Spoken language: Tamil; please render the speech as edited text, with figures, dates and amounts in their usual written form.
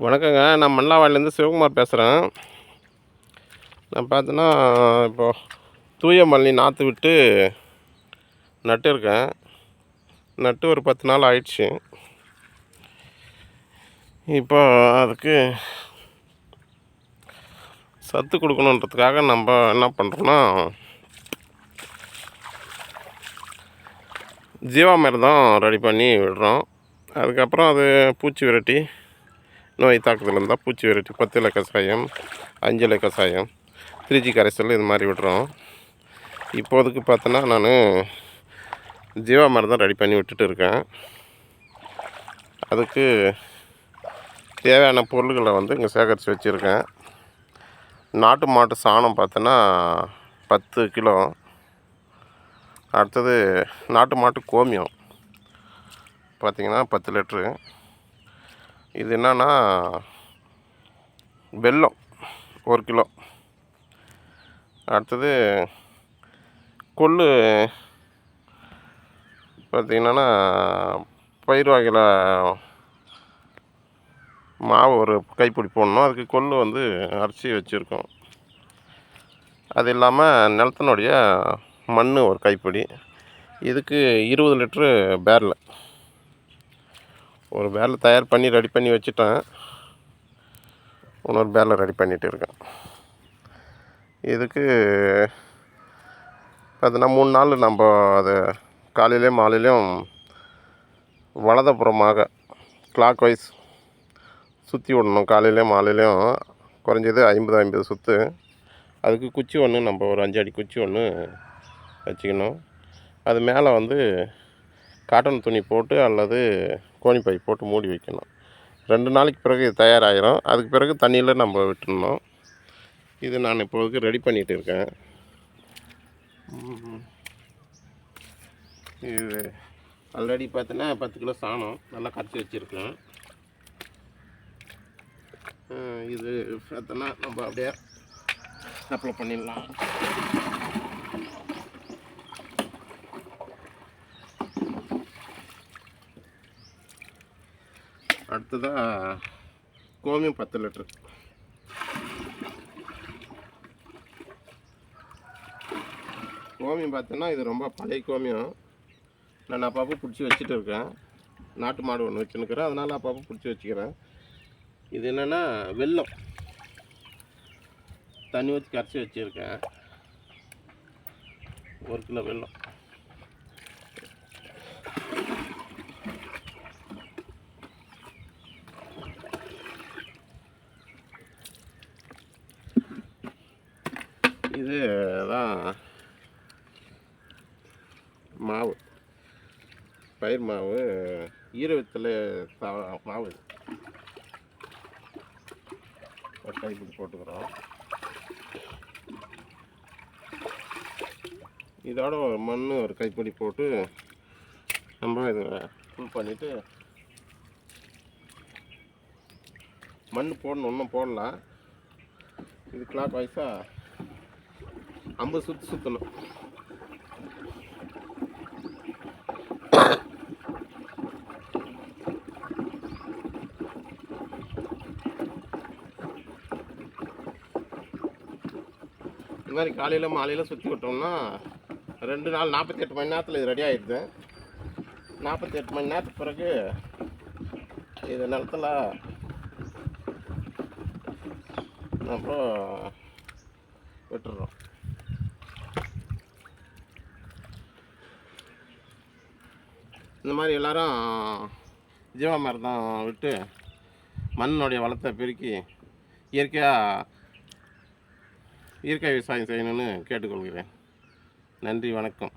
வணக்கங்க. நான் மல்லாவாடிலேருந்து சிவகுமார் பேசுகிறேன். நான் பார்த்தோன்னா, இப்போது தூய மல்லி நாற்று விட்டு நட்டுருக்கேன். நட்டு ஒரு 10 நாள் ஆயிடுச்சு. இப்போ அதுக்கு சத்து கொடுக்கணுன்றதுக்காக நம்ம என்ன பண்ணுறோன்னா, ஜீவாமிர்தம் ரெடி பண்ணி விடுறோம். அதுக்கப்புறம் அது பூச்சி விரட்டி, நோய் தாக்குதல் இருந்தால் பூச்சி விரட்டி 10 இலை கஷாயம், 5 இலை கஷாயம், 3G கரைசல் இது மாதிரி விடுறோம். இப்போதைக்கு பார்த்தோன்னா, நான் ஜீவாமிர்தம் ரெடி பண்ணி விட்டுட்டு இருக்கேன். அதுக்கு தேவையான பொருள்களை இங்கே சேகரித்து வச்சுருக்கேன். நாட்டு மாட்டு சாணம் பார்த்தோன்னா 10 கிலோ. அடுத்தது நாட்டு மாட்டு கோமியம் பார்த்திங்கன்னா 10 லிட்ரு. இது என்னன்னா வெல்லம் 1 கிலோ. அடுத்தது கொள்ளு பார்த்திங்கன்னா பயிர் வகையில் மாவு ஒரு கைப்பிடி போடணும். அதுக்கு கொள்ளு அரைச்சி வச்சுருக்கோம். அது இல்லாமல் நிலத்தினுடைய மண் ஒரு கைப்பிடி. இதுக்கு 20 லிட்ரு பேரல். ஒரு பேரல் தயார் பண்ணி ரெடி பண்ணி வச்சுட்டேன். இன்னொரு பேரல் ரெடி பண்ணிகிட்டு இருக்கேன். இதுக்கு பார்த்தீங்கன்னா 3 நாள் நம்ம அதை காலையிலையும் மாலையிலையும் வலதுபுறமாக கிளாக் வைஸ் சுற்றி விடணும். காலையிலையும் மாலையிலையும் குறைஞ்சது 50 சுற்று. அதுக்கு குச்சி ஒன்று நம்ம ஒரு 5 அடி குச்சி ஒன்று வச்சுக்கணும். அது மேலே காட்டன் துணி போட்டு அல்லது கோணிப்பை போட்டு மூடி வைக்கணும். 2 நாளைக்கு பிறகு இது தயாராகிடும். அதுக்கு பிறகு தண்ணியில் நம்ம விட்டுடணும். இது நான் இப்போதைக்கு ரெடி பண்ணிகிட்டு இருக்கேன். இது ஆல்ரெடி பார்த்தீங்கன்னா 10 கிலோ சாணம் நல்லா கரைச்சி வச்சுருக்கேன். இது பார்த்தோன்னா நம்ம அப்படியே அப்ளை பண்ணிடலாம். அடுத்ததாக கோமியம் 10 லிட்ரு. கோமியம் பார்த்தோன்னா இது ரொம்ப பழைய கோமியம். நான் அப்பப்போ பிடிச்சி வச்சுட்டு இருக்கேன். நாட்டு மாடு ஒன்று வச்சுன்னுக்கிறேன், அதனால் அப்பப்போ பிடிச்சி வச்சுக்கிறேன். இது என்னென்னா வெல்லம் தண்ணி ஊற்றி கரைச்சி வச்சுருக்கேன். 1 கிலோ வெல்லம். இது தான் மாவு, பயிர் மாவு, ஈரத்தில் மாவு. ஒரு கைப்பிடி போட்டுக்கிறோம். இதோட ஒரு மண் ஒரு கைப்பிடி போட்டு நம்ம இதை ஃபுல் பண்ணிவிட்டு மண் போடணும். ஒன்றும் போடலாம். இது கிளாக் வைஸாக 50 சுற்று சுற்றணும். இந்த மாதிரி காலையில் மாலையில் சுற்றி விட்டோம்னா 2 நாள் 48 மணி நேரத்தில் இது ரெடி ஆகிடுது. 48 மணி நேரத்துக்கு பிறகு இது நிலத்தில் நம்ம விட்டுறோம். இந்த மாதிரி எல்லோரும் ஜீவாமிர்தம் விட்டு மண்ணுடைய வளத்தை பெருக்கி இயற்கை விவசாயம் செய்யணும்னு கேட்டுக்கொள்கிறேன். நன்றி, வணக்கம்.